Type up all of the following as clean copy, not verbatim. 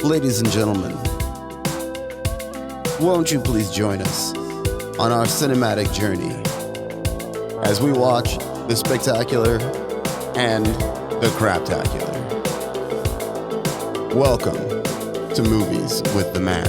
Ladies and gentlemen, won't you please join us on our cinematic journey as we watch the spectacular and the craptacular. Welcome to Movies with the Man.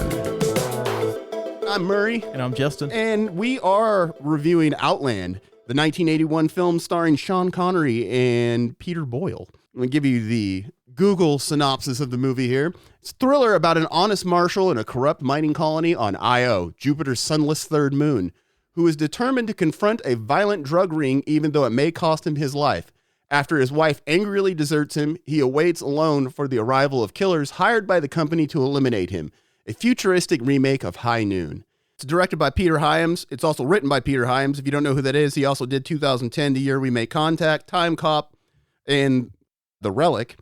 I'm Murray. And I'm Justin. And we are reviewing Outland, the 1981 film starring Sean Connery and Peter Boyle. I'm going to give you the Google synopsis of the movie here. It's a thriller about an honest marshal in a corrupt mining colony on Io, Jupiter's sunless third moon, who is determined to confront a violent drug ring even though it may cost him his life. After his wife angrily deserts him, he awaits alone for the arrival of killers hired by the company to eliminate him. A futuristic remake of High Noon. It's directed by Peter Hyams. It's also written by Peter Hyams. If you don't know who that is, he also did 2010, The Year We Make Contact, Time Cop, and The Relic.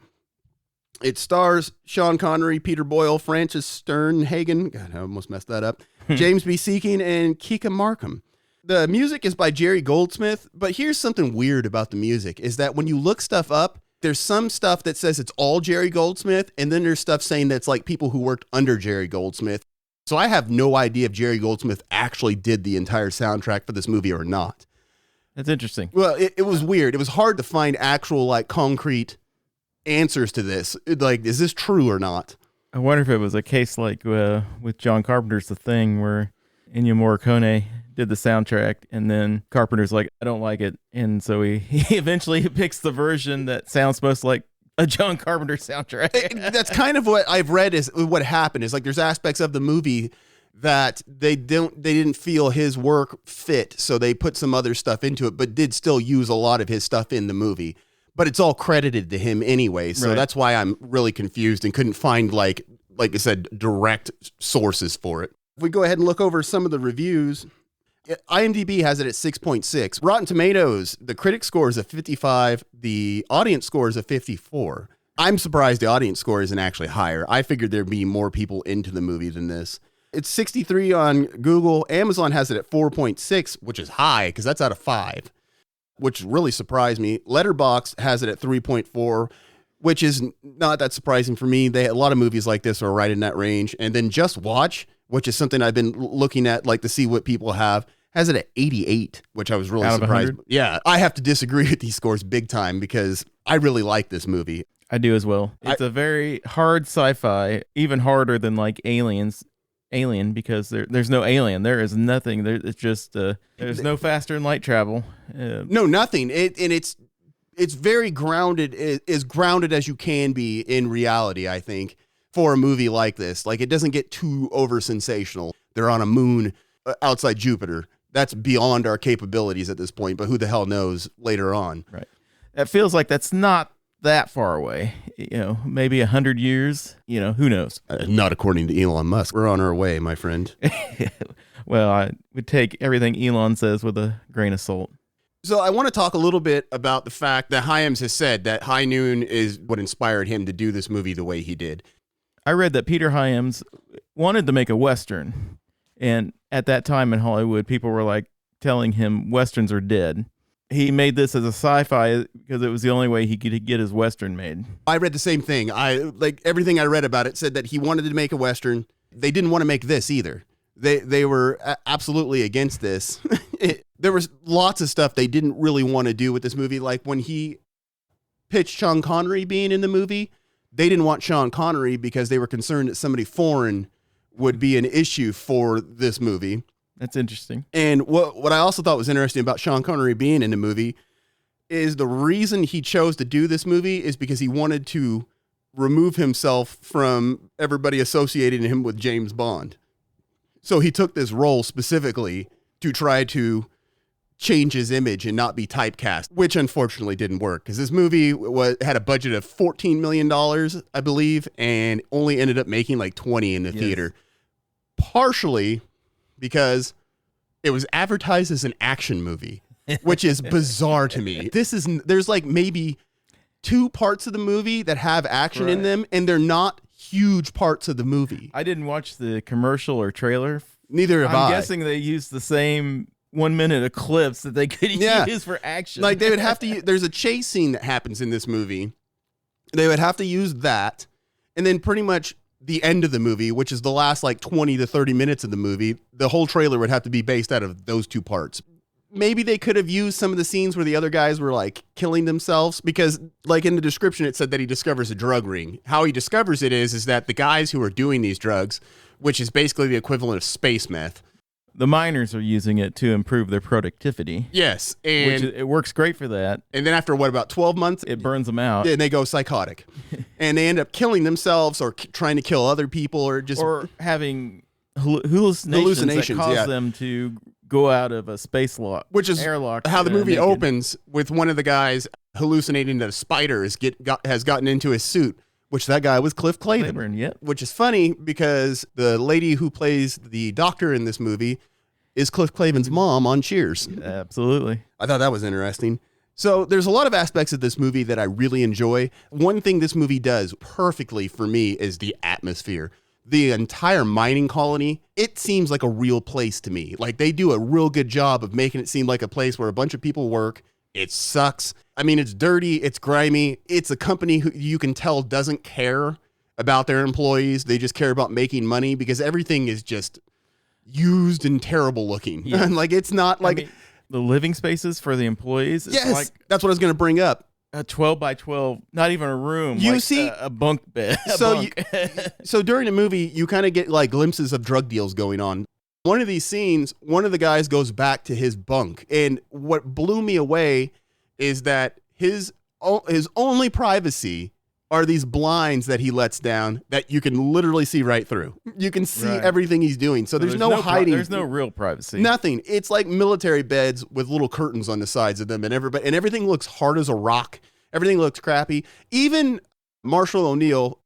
It stars Sean Connery, Peter Boyle, Frances Sternhagen, God, I almost messed that up, James B. Seeking, and Kika Markham. The music is by Jerry Goldsmith, but here's something weird about the music, is that when you look stuff up, there's some stuff that says it's all Jerry Goldsmith, and then there's stuff saying that's like people who worked under Jerry Goldsmith. So I have no idea if Jerry Goldsmith actually did the entire soundtrack for this movie or not. That's interesting. Well, it was weird. It was hard to find actual, like, concrete answers to this. Like, is this true or not? I wonder if it was a case like with John Carpenter's The Thing, where Ennio Morricone did the soundtrack, and then Carpenter's like, I don't like it. And so he eventually picks the version that sounds most like a John Carpenter soundtrack. That's kind of what I've read is what happened is, like, there's aspects of the movie that they didn't feel his work fit, so they put some other stuff into it, but did still use a lot of his stuff in the movie. But it's all credited to him anyway, so right. That's why I'm really confused and couldn't find, like I said, direct sources for it. If we go ahead and look over some of the reviews, IMDb has it at 6.6. Rotten Tomatoes, the critic score is a 55, the audience score is a 54. I'm surprised the audience score isn't actually higher. I figured there'd be more people into the movie than this. It's 63 on Google. Amazon has it at 4.6, which is high because that's out of 5. Which really surprised me. Letterboxd has it at 3.4, which is not that surprising for me. A lot of movies like this are right in that range. And then Just Watch, which is something I've been looking at, like, to see what people have, has it at 88, which I was really surprised. Yeah, I have to disagree with these scores big time because I really like this movie. I do as well. It's a very hard sci-fi, even harder than like Alien, because there's no alien. There is nothing. It's just there's no faster than light travel. No, nothing. It's very grounded, as grounded as you can be in reality, I think, for a movie like this. Like, it doesn't get too over sensational. They're on a moon outside Jupiter. That's beyond our capabilities at this point, but who the hell knows later on. Right. That feels like that's not that far away, maybe 100 years, who knows? Not according to Elon Musk. We're on our way, my friend. Well, I would take everything Elon says with a grain of salt. So I want to talk a little bit about the fact that Hyams has said that High Noon is what inspired him to do this movie the way he did. I read that Peter Hyams wanted to make a Western, and at that time in Hollywood, people were like telling him Westerns are dead. He made this as a sci-fi because it was the only way he could get his Western made. I read the same thing. Everything I read about it said that he wanted to make a Western. They didn't want to make this either. They were absolutely against this. There was lots of stuff they didn't really want to do with this movie. Like when he pitched Sean Connery being in the movie, they didn't want Sean Connery because they were concerned that somebody foreign would be an issue for this movie. That's interesting. And what I also thought was interesting about Sean Connery being in the movie is the reason he chose to do this movie is because he wanted to remove himself from everybody associating him with James Bond. So he took this role specifically to try to change his image and not be typecast, which unfortunately didn't work because this movie had a budget of $14 million, I believe, and only ended up making like 20 in the theater. Partially because it was advertised as an action movie, which is bizarre to me. There's like maybe 2 parts of the movie that have action in them, and they're not huge parts of the movie. I didn't watch the commercial or trailer. Neither have I. I'm guessing they used the same 1 minute of clips that they could use for action. Like they would have to, there's a chase scene that happens in this movie. They would have to use that. And then pretty much the end of the movie, which is the last like 20 to 30 minutes of the movie, the whole trailer would have to be based out of those two parts. Maybe they could have used some of the scenes where the other guys were like killing themselves, because like in the description, it said that he discovers a drug ring. How he discovers it is that the guys who are doing these drugs, which is basically the equivalent of space meth. The miners are using it to improve their productivity. Yes. And it works great for that. And then after about 12 months, it burns them out. And they go psychotic. And they end up killing themselves or trying to kill other people or having hallucinations that cause them to go out of a space lock, which is airlock. How the movie opens with one of the guys hallucinating that a spider has gotten into his suit, which that guy was Cliff Clavin. Yep. Which is funny because the lady who plays the doctor in this movie is Cliff Clavin's mom on Cheers. Absolutely. I thought that was interesting. So there's a lot of aspects of this movie that I really enjoy. One thing this movie does perfectly for me is the atmosphere. The entire mining colony, it seems like a real place to me. Like they do a real good job of making it seem like a place where a bunch of people work. It sucks. I mean, it's dirty, it's grimy. It's a company who you can tell doesn't care about their employees. They just care about making money because everything is just used and terrible looking. Yeah. Like it's not like the living spaces for the employees. Yes, like, that's what I was going to bring up. A 12 by 12, not even a room. You like see a bunk bed. So during the movie, you kind of get like glimpses of drug deals going on. One of these scenes, one of the guys goes back to his bunk, and what blew me away is that his only privacy are these blinds that he lets down that you can literally see right through. You can see everything he's doing. So there's no hiding. There's no real privacy. Nothing. It's like military beds with little curtains on the sides of them, and everything looks hard as a rock. Everything looks crappy. Even Marshall O'Neill,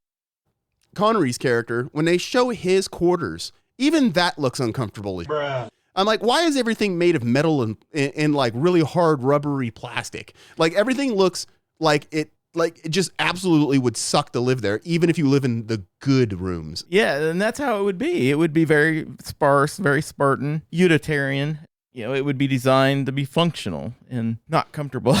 Connery's character, when they show his quarters, even that looks uncomfortable. Bruh. I'm like, why is everything made of metal and like really hard rubbery plastic? Like everything looks like it just absolutely would suck to live there, even if you live in the good rooms. Yeah, and that's how it would be. It would be very sparse, very Spartan, utilitarian. You know, it would be designed to be functional and not comfortable.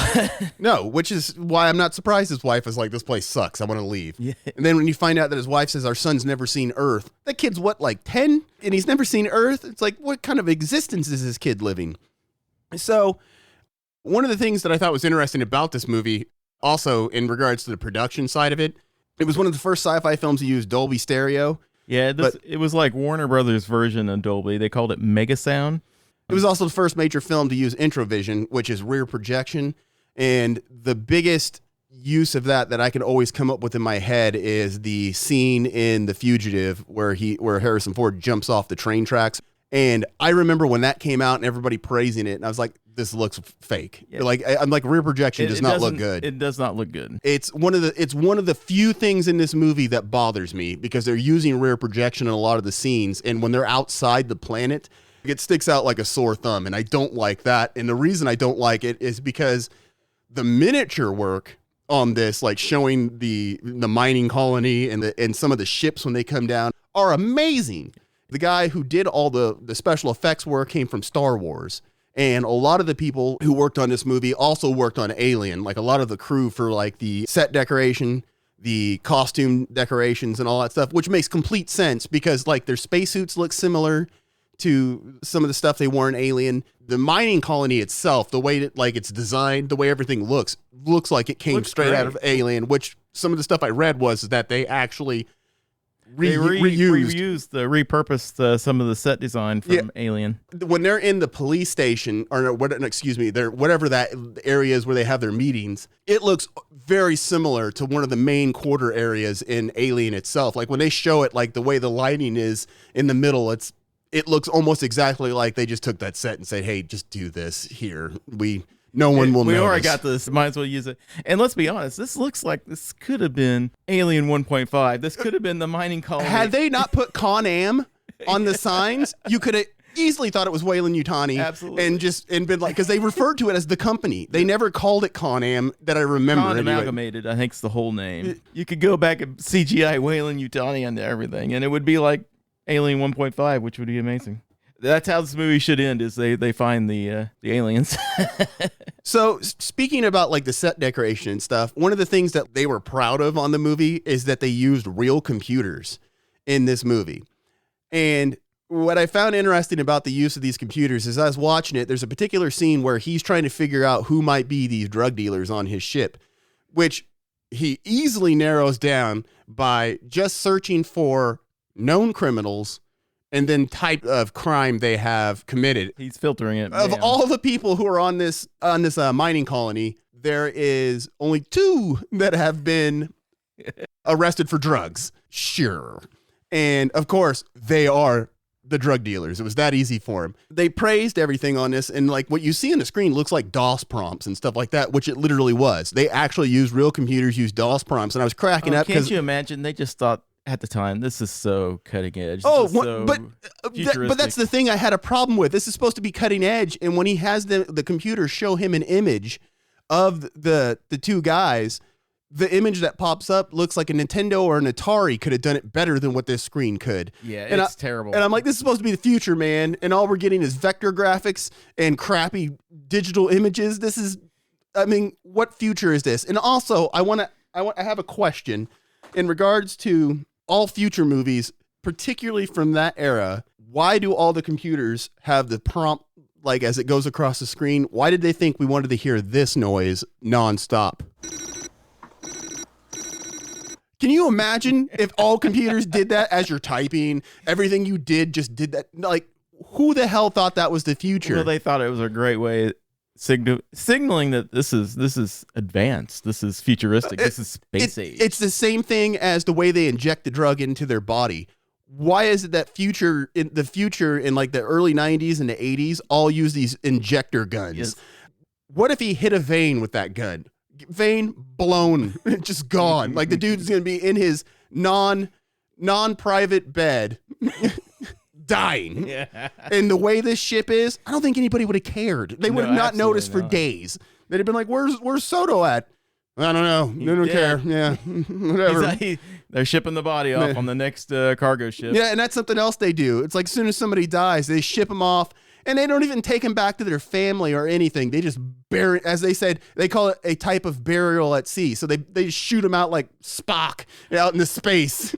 No, which is why I'm not surprised his wife is like, this place sucks, I want to leave. Yeah. And then when you find out that his wife says, our son's never seen Earth, that kid's what, like 10? And he's never seen Earth? It's like, what kind of existence is this kid living? So one of the things that I thought was interesting about this movie, also in regards to the production side of it, it was one of the first sci-fi films to use Dolby Stereo. Yeah, it was like Warner Brothers' version of Dolby. They called it Mega Sound. It was also the first major film to use Introvision, which is rear projection. And the biggest use of that I can always come up with in my head is the scene in The Fugitive where Harrison Ford jumps off the train tracks. And I remember when that came out and everybody praising it, and I was like, this looks fake. Yeah. Like I'm like, rear projection does not look good. It does not look good. It's one of the few things in this movie that bothers me because they're using rear projection in a lot of the scenes, and when they're outside the planet, it sticks out like a sore thumb, and I don't like that. And the reason I don't like it is because the miniature work on this, like showing the mining colony and some of the ships when they come down, are amazing. The guy who did all the special effects work came from Star Wars. And a lot of the people who worked on this movie also worked on Alien. Like a lot of the crew for like the set decoration, the costume decorations and all that stuff, which makes complete sense because like their spacesuits look similar to some of the stuff they wore in Alien. The mining colony itself, the way that like it's designed, the way everything looks like it came straight out of Alien, which some of the stuff I read was that they actually repurposed some of the set design from Alien. When they're in the police station, whatever that area is where they have their meetings, it looks very similar to one of the main quarter areas in Alien itself. Like when they show it, like the way the lighting is in the middle, it looks almost exactly like they just took that set and said, hey, just do this here. No one will know. We already got this. Might as well use it. And let's be honest, this looks like this could have been Alien 1.5. This could have been the mining colony. Had they not put Con Am on the signs, you could have easily thought it was Weyland-Yutani. Absolutely. And been like, because they referred to it as the company. They never called it Con Am that I remember. Con Amalgamated, I think, is the whole name. You could go back and CGI Weyland-Yutani onto everything, and it would be like Alien 1.5, which would be amazing. That's how this movie should end, is they find the aliens. So speaking about like the set decoration and stuff, one of the things that they were proud of on the movie is that they used real computers. in this movie. And what I found interesting about the use of these computers is I was watching it, there's a particular scene where he's trying to figure out who might be these drug dealers on his ship, which he easily narrows down by just searching for known criminals and then type of crime they have committed. He's filtering it. Of down. all the people who are on this mining colony, there is only 2 that have been arrested for drugs. Sure. And of course, they are the drug dealers. It was that easy for him. They praised everything on this, and like what you see on the screen looks like DOS prompts and stuff like that, which it literally was. They actually used real computers, used DOS prompts, and I was cracking up because can't you imagine? They just thought at the time, this is so cutting edge. But that's the thing I had a problem with. This is supposed to be cutting edge, and when he has the computer show him an image of the 2 guys, the image that pops up looks like a Nintendo or an Atari could have done it better than what this screen could. Yeah, and it's terrible. And I'm like, this is supposed to be the future, man. And all we're getting is vector graphics and crappy digital images. What future is this? And also, I have a question in regards to all future movies, particularly from that era. Why do all the computers have the prompt, like as it goes across the screen? Why did they think we wanted to hear this noise nonstop? Can you imagine if all computers did that as you're typing? Everything you did just did that. Like, who the hell thought that was the future? Well, they thought it was a great way signaling that this is advanced. This is futuristic. This is space age. It's the same thing as the way they inject the drug into their body. Why is it that in like the early 90s and the 80s all use these injector guns? Yes. What if he hit a vein with that gun? Vein blown, just gone. Like the dude's gonna be in his non-private bed dying. Yeah. And the way this ship is, I don't think anybody would have cared. They would have not noticed for days. They'd have been like, where's Soto at? I don't know. They don't care. Yeah. Whatever. They're shipping the body off on the next cargo ship. Yeah, and that's something else they do. It's like as soon as somebody dies, they ship them off. And they don't even take him back to their family or anything. They just bury, as they said, they call it a type of burial at sea. So they just shoot him out like Spock out into space.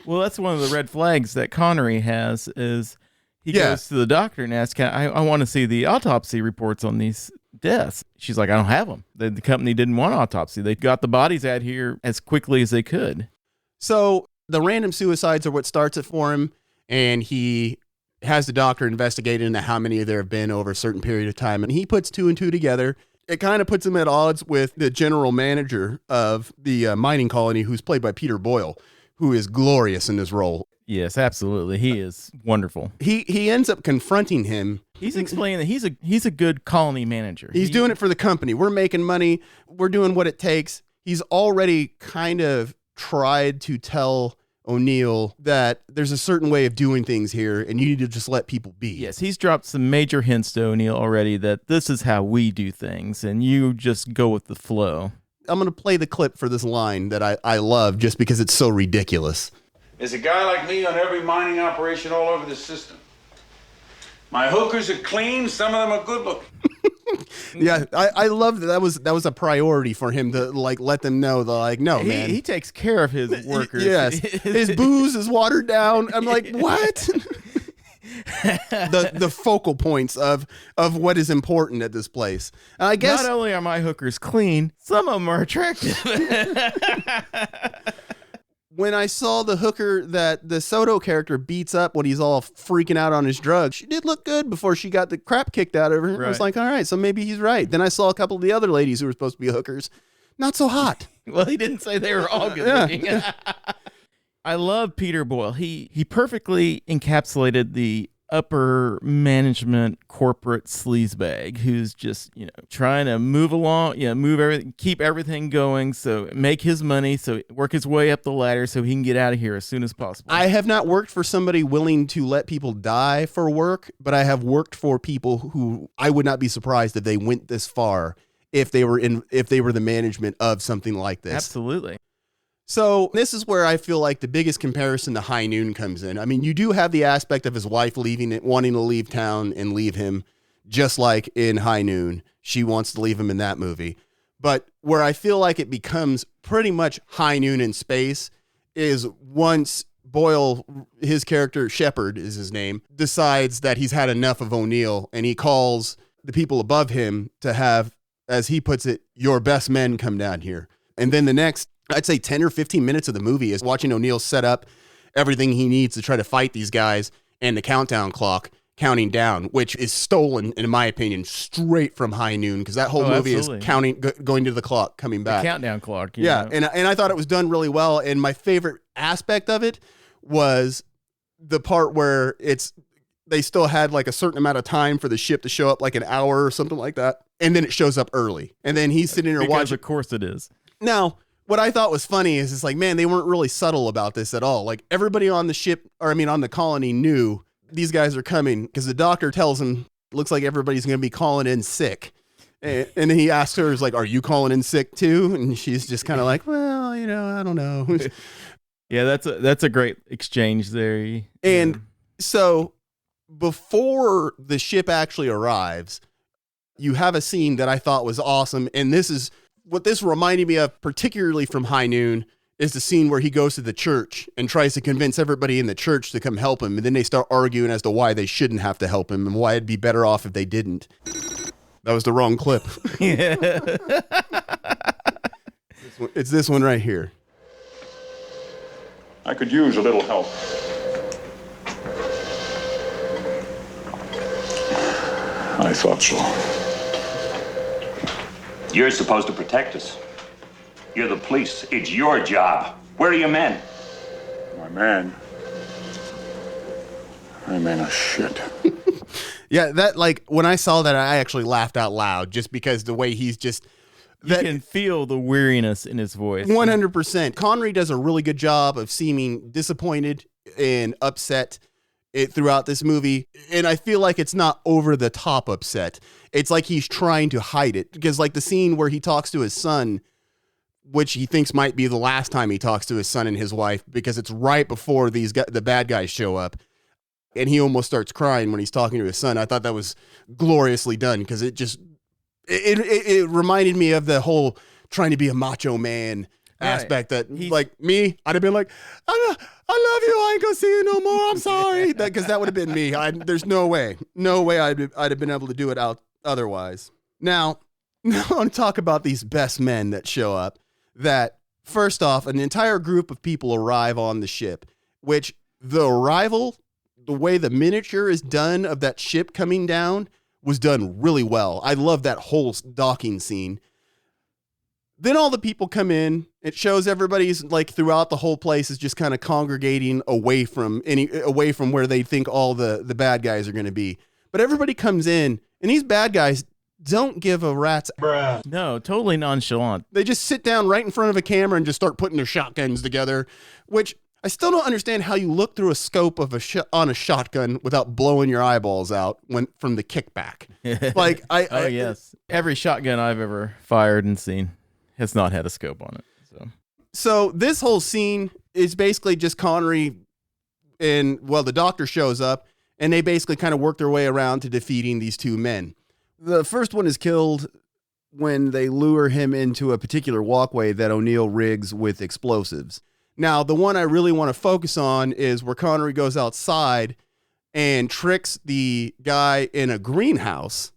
Well, that's one of the red flags that Connery has is he goes to the doctor and asks, I want to see the autopsy reports on these deaths. She's like, I don't have them. The company didn't want autopsy. They got the bodies out here as quickly as they could. So the random suicides are what starts it for him. And he has the doctor investigate into how many there have been over a certain period of time. And he puts 2 and 2 together. It kind of puts him at odds with the general manager of the mining colony, who's played by Peter Boyle, who is glorious in this role. Yes, absolutely. He is wonderful. He ends up confronting him. He's explaining that he's a good colony manager. He's doing it for the company. We're making money. We're doing what it takes. He's already kind of tried to tell O'Neill that there's a certain way of doing things here and you need to just let people be. Yes, he's dropped some major hints to O'Neill already that this is how we do things and you just go with the flow. I'm going to play the clip for this line that I love just because it's so ridiculous. There's a guy like me on every mining operation all over the system. My hookers are clean, some of them are good looking. Yeah, I love that. That was a priority for him to like let them know that like no man. He takes care of his workers. Yes, his booze is watered down. I'm like, what? the focal points of what is important at this place. And I guess not only are my hookers clean, some of them are attractive. When I saw the hooker that the Soto character beats up when he's all freaking out on his drugs, she did look good before she got the crap kicked out of her. Right. I was like, all right, so maybe he's right. Then I saw a couple of the other ladies who were supposed to be hookers. Not so hot. Well, he didn't say they were all good looking. I love Peter Boyle. He perfectly encapsulated the upper management corporate sleazebag who's just, trying to move along, move everything, keep everything going, so make his money, so work his way up the ladder so he can get out of here as soon as possible. I have not worked for somebody willing to let people die for work, but I have worked for people who I would not be surprised if they went this far if they were the management of something like this. Absolutely. So this is where I feel like the biggest comparison to High Noon comes in. I mean, you do have the aspect of his wife wanting to leave town and leave him, just like in High Noon. She wants to leave him in that movie. But where I feel like it becomes pretty much High Noon in space is once Boyle, his character, Shepard is his name, decides that he's had enough of O'Neill, and he calls the people above him to have, as he puts it, your best men come down here. And then the next, I'd say 10 or 15 minutes of the movie is watching O'Neill set up everything he needs to try to fight these guys, and the countdown clock counting down, which is stolen, in my opinion, straight from High Noon, because that whole movie is counting, going to the clock, coming back. The countdown clock. Yeah, and I thought it was done really well, and my favorite aspect of it was the part where they still had like a certain amount of time for the ship to show up, like an hour or something like that, and then it shows up early, and then he's sitting there watching. Of course it is. Now, what I thought was funny is it's like, man, they weren't really subtle about this at all. Like everybody on the ship, on the colony knew these guys are coming, because the doctor tells him, looks like everybody's going to be calling in sick. And then he asks her, is like, are you calling in sick too? And she's just kind of like, well, I don't know. Yeah, that's a great exchange there. And so before the ship actually arrives, you have a scene that I thought was awesome. And this is what this reminded me of, particularly from High Noon, is the scene where he goes to the church and tries to convince everybody in the church to come help him. And then they start arguing as to why they shouldn't have to help him and why it'd be better off if they didn't. That was the wrong clip. Yeah. It's this one right here. I could use a little help. I thought so. You're supposed to protect us. You're the police. It's your job. Where are your men? My man. My men are shit. Yeah, that, like, when I saw that, I actually laughed out loud, just because the way he's just... You can feel the weariness in his voice. 100%. Connery does a really good job of seeming disappointed and upset throughout this movie, and I feel like it's not over the top upset. It's like he's trying to hide it, because like the scene where he talks to his son, which he thinks might be the last time he talks to his son and his wife, because it's right before the bad guys show up, and he almost starts crying when he's talking to his son. I thought that was gloriously done, because it reminded me of the whole trying to be a macho man aspect that, like me, I'd have been like, I love you, I ain't gonna see you no more, I'm sorry, because that would have been me. There's no way I'd have been able to do it out otherwise. Now I want to talk about these best men that show up. That first off, an entire group of people arrive on the ship, which the arrival, the way the miniature is done of that ship coming down was done really well. I love that whole docking scene. Then all the people come in. It shows everybody's like throughout the whole place is just kind of congregating away from where they think all the bad guys are going to be. But everybody comes in, and these bad guys don't give a rat's. Bruh. No, totally nonchalant. They just sit down right in front of a camera and just start putting their shotguns together, which I still don't understand how you look through a scope of on a shotgun without blowing your eyeballs out from the kickback. Like yes, every shotgun I've ever fired and seen has not had a scope on it. So this whole scene is basically just Connery and, well, the doctor shows up, and they basically kind of work their way around to defeating these two men. The first one is killed when they lure him into a particular walkway that O'Neill rigs with explosives. Now, the one I really want to focus on is where Connery goes outside and tricks the guy in a greenhouse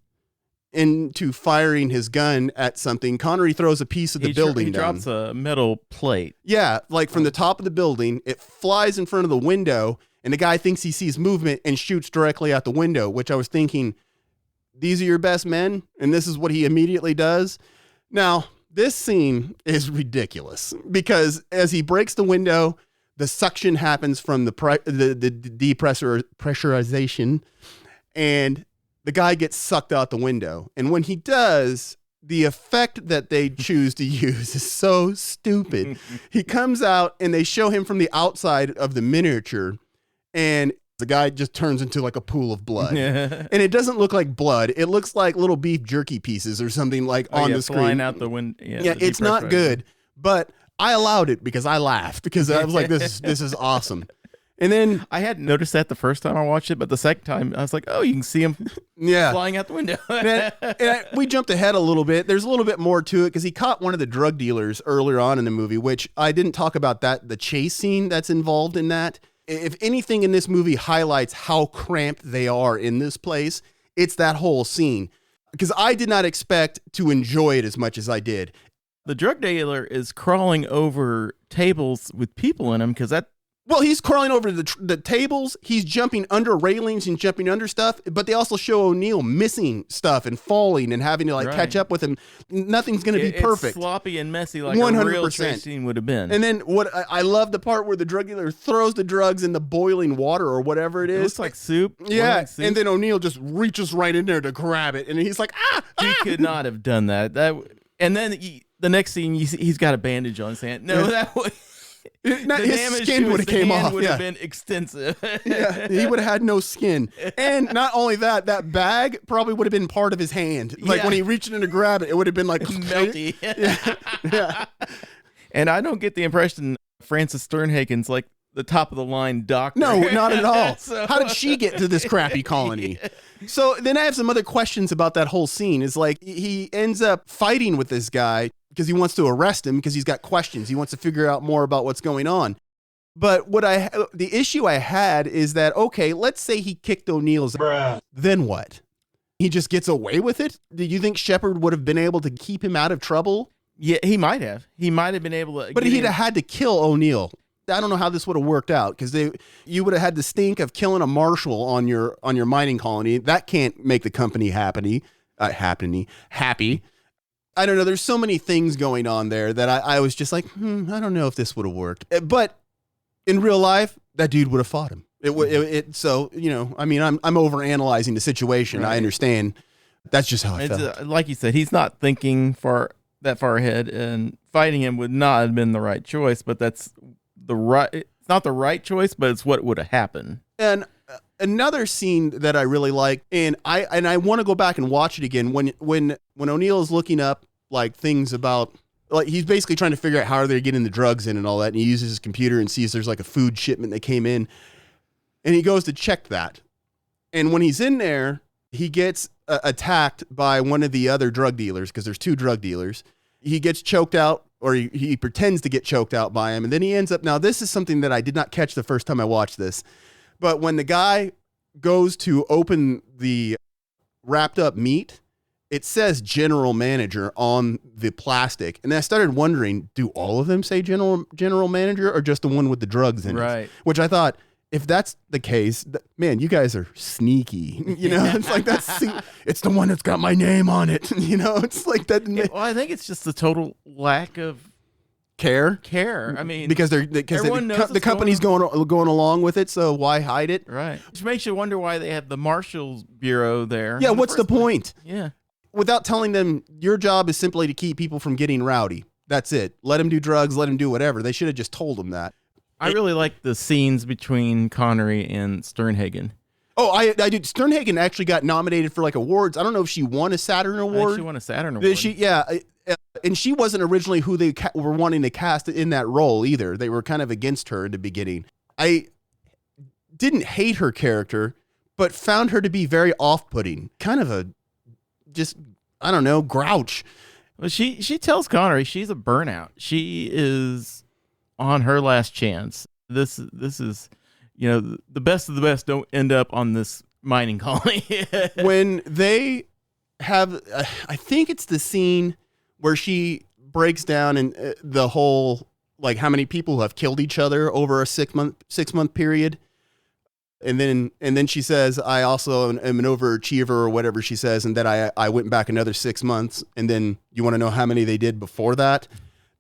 into firing his gun at something. Connery throws a piece of the building down. He drops a metal plate. Yeah, like from the top of the building. It flies in front of the window, and the guy thinks he sees movement and shoots directly out the window, which I was thinking, these are your best men? And this is what he immediately does? Now, this scene is ridiculous, because as he breaks the window, the suction happens from the depressurization, and the guy gets sucked out the window. And when he does, the effect that they choose to use is so stupid. He comes out, and they show him from the outside of the miniature, and the guy just turns into like a pool of blood. And it doesn't look like blood. It looks like little beef jerky pieces or something on the screen. Flying out the window. Yeah, it's not good, but I allowed it because I laughed, because I was like, this is awesome. And then I hadn't noticed that the first time I watched it, but the second time I was like, oh, you can see him flying out the window. We jumped ahead a little bit. There's a little bit more to it because he caught one of the drug dealers earlier on in the movie, which I didn't talk about the chase scene that's involved in that. If anything in this movie highlights how cramped they are in this place, it's that whole scene. Because I did not expect to enjoy it as much as I did. The drug dealer is crawling over tables with people in them because Well, he's crawling over the tables. He's jumping under railings and jumping under stuff. But they also show O'Neill missing stuff and falling and having to catch up with him. Nothing's going to be perfect. It's sloppy and messy like 100%. A real chase scene would have been. And then I love the part where the drug dealer throws the drugs in the boiling water or whatever it is. It looks like soup. Yeah, like soup. And then O'Neill just reaches right in there to grab it. And he's like, He could not have done that. And then the next scene, he's got a bandage on his hand. No, that would... his skin would have came off. Would have been extensive. Yeah, he would have had no skin. And not only that bag probably would have been part of his hand. Like when he reached in to grab it, it would have been like melty. Yeah. And I don't get the impression Frances Sternhagen's like the top of the line doctor. No, not at all. So... How did she get to this crappy colony? So then I have some other questions about that whole scene. Is like he ends up fighting with this guy because he wants to arrest him because he's got questions. He wants to figure out more about what's going on. But the issue I had is that, okay, let's say he kicked O'Neill's ass. Then what? He just gets away with it? Do you think Shepard would have been able to keep him out of trouble? Yeah, he might have. He might have been able to. But he'd have had to kill O'Neill. I don't know how this would have worked out because you would have had the stink of killing a marshal on your mining colony. That can't make the company happy. I don't know. There's so many things going on there that I was just like, I don't know if this would have worked. But in real life, that dude would have fought him. So, I mean, I'm overanalyzing the situation. Right. I understand. That's just how I felt. Like you said, he's not thinking that far ahead, and fighting him would not have been the right choice. But it's not the right choice, but it's what would have happened. And another scene that I really like, and I want to go back and watch it again when O'Neill is looking up like things about, like, he's basically trying to figure out how they're getting the drugs in and all that, and he uses his computer and sees there's like a food shipment that came in, and he goes to check that, and when he's in there, he gets attacked by one of the other drug dealers because there's two drug dealers. He gets choked out, or he pretends to get choked out by him, and then he ends up. Now, this is something that I did not catch the first time I watched this. But when the guy goes to open the wrapped up meat, it says general manager on the plastic. And I started wondering, do all of them say general manager or just the one with the drugs in it? Which I thought, if that's the case, man, you guys are sneaky. It's like it's the one that's got my name on it. It's like that. Yeah, well, I think it's just the total lack of care. I mean, because the company's going along with it, so why hide it? Right. Which makes you wonder why they have the Marshal's Bureau there. Yeah, what's the point? Yeah. Without telling them your job is simply to keep people from getting rowdy. That's it. Let them do drugs, let them do whatever. They should have just told them that. I really like the scenes between Connery and Sternhagen. Oh, I did. Sternhagen actually got nominated for like awards. I don't know if she won a Saturn Award. She won a Saturn Award. And she wasn't originally who they were wanting to cast in that role either. They were kind of against her in the beginning. I didn't hate her character, but found her to be very off-putting. Kind of I don't know, grouch. Well, she tells Connery she's a burnout. She is on her last chance. This is, the best of the best don't end up on this mining colony. When they have, I think it's the scene where she breaks down and the whole, like, how many people have killed each other over a 6 month period. And then she says, I also am an overachiever or whatever she says. And that I went back another 6 months. And then you want to know how many they did before that?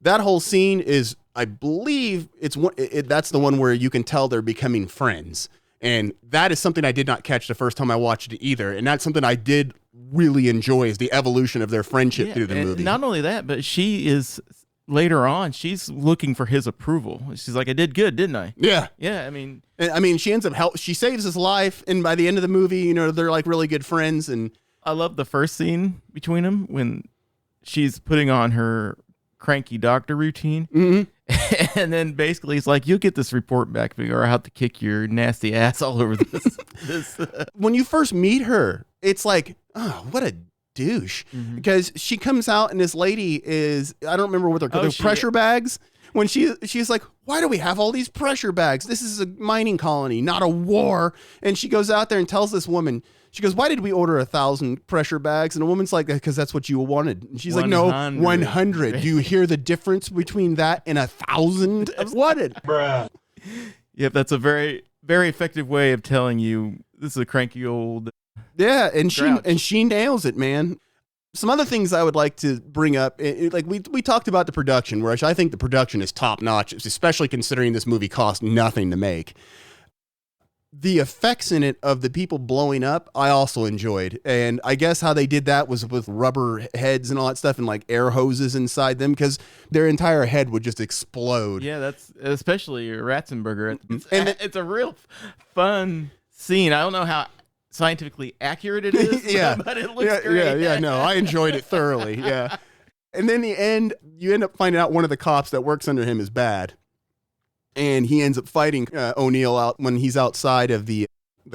That whole scene is, I believe that's the one where you can tell they're becoming friends. And that is something I did not catch the first time I watched it either. And that's something I did really enjoy, is the evolution of their friendship through the movie. Not only that, but she is, later on, she's looking for his approval. She's like, I did good, didn't I? Yeah. Yeah, I mean, she ends up she saves his life. And by the end of the movie, they're like really good friends. And I love the first scene between them when she's putting on her cranky doctor routine. Mm-hmm. And then basically he's like, you'll get this report back or I'll have to kick your nasty ass all over this. When you first meet her, it's like, oh, what a douche. Because she comes out and this lady is, I don't remember what they're called, pressure bags. When she's like, why do we have all these pressure bags? This is a mining colony, not a war. And she goes out there and tells this woman, she goes, why did we order 1,000 pressure bags? And the woman's like, because that's what you wanted. And she's 100. Like, no, 100. Do you hear the difference between that and 1,000? I wanted. Bruh. Yep, that's a very, very effective way of telling you this is a cranky old. Yeah, and she nails it, man. Some other things I would like to bring up, like we talked about the production, where I think the production is top notch, especially considering this movie cost nothing to make. The effects in it of the people blowing up, I also enjoyed. And I guess how they did that was with rubber heads and all that stuff and like air hoses inside them because their entire head would just explode. Yeah, that's especially Ratzenberger. It's a real fun scene. I don't know how scientifically accurate it is, yeah, but it looks great. Yeah, no, I enjoyed it thoroughly, yeah. And then the end, you end up finding out one of the cops that works under him is bad. And he ends up fighting O'Neill out when he's outside of the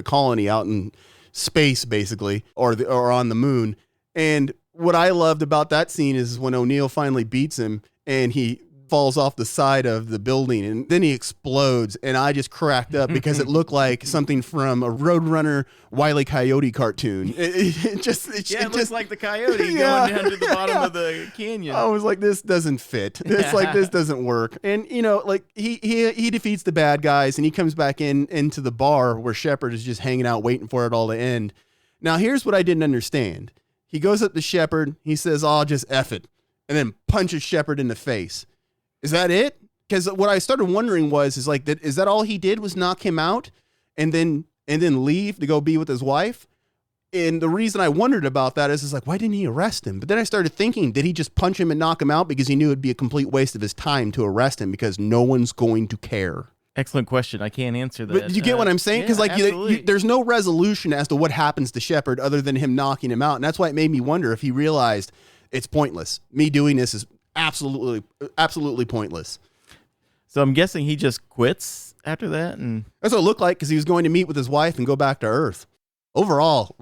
colony out in space, basically, or on the moon. And what I loved about that scene is when O'Neill finally beats him and he falls off the side of the building and then he explodes. And I just cracked up because it looked like something from a Roadrunner Wile E. Coyote cartoon. It looks like the coyote going down to the bottom of the canyon. I was like, this doesn't fit. It's like, this doesn't work. And, you know, like he defeats the bad guys and he comes back into the bar where Shepard is just hanging out waiting for it all to end. Now, here's what I didn't understand. He goes up to Shepard. He says, oh, just F it. And then punches Shepard in the face. Is that it? Because what I started wondering is that all he did was knock him out and then leave to go be with his wife? And the reason I wondered about that is like, why didn't he arrest him? But then I started thinking, did he just punch him and knock him out because he knew it'd be a complete waste of his time to arrest him because no one's going to care? Excellent question. I can't answer that. But you get what I'm saying? Because there's no resolution as to what happens to Shepard other than him knocking him out. And that's why it made me wonder if he realized it's pointless. Me doing this is absolutely pointless. So I'm guessing he just quits after that, and that's what it looked like because he was going to meet with his wife and go back to Earth. Overall,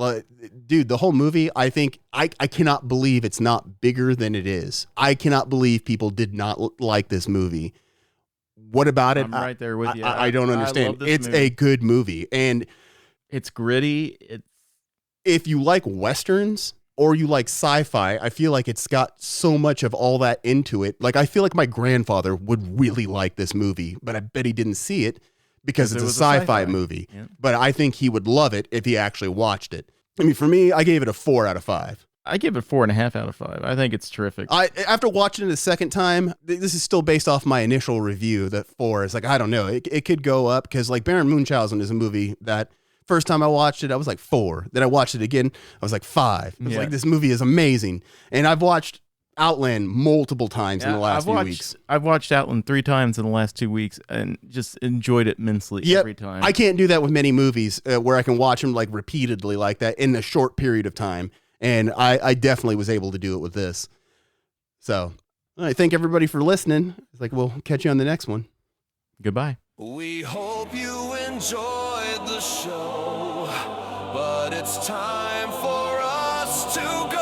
dude, the whole movie, I think I cannot believe it's not bigger than it is. I cannot believe people did not like this movie. What about it? I'm right there with you. I don't understand. It's movie. A good movie, and it's gritty. If you like Westerns or you like sci-fi, I feel like it's got so much of all that into it. Like, I feel like my grandfather would really like this movie, but I bet he didn't see it because it's a sci-fi movie. Yeah. But I think he would love it if he actually watched it. I mean, for me, I gave it a 4 out of 5. I give it 4.5 out of 5. I think it's terrific. After watching it a second time, this is still based off my initial review, that 4 is like, I don't know. It could go up because like Baron Munchausen is a movie that first time I watched it, I was like 4. Then I watched it again, I was like 5. It was like, this movie is amazing. And I've watched Outland multiple times in the last few weeks. I've watched Outland 3 times in the last 2 weeks and just enjoyed it immensely every time. I can't do that with many movies where I can watch them like repeatedly like that in a short period of time. And I definitely was able to do it with this. So I thank everybody for listening. It's like, we'll catch you on the next one. Goodbye. We hope you enjoyed the show, but it's time for us to go.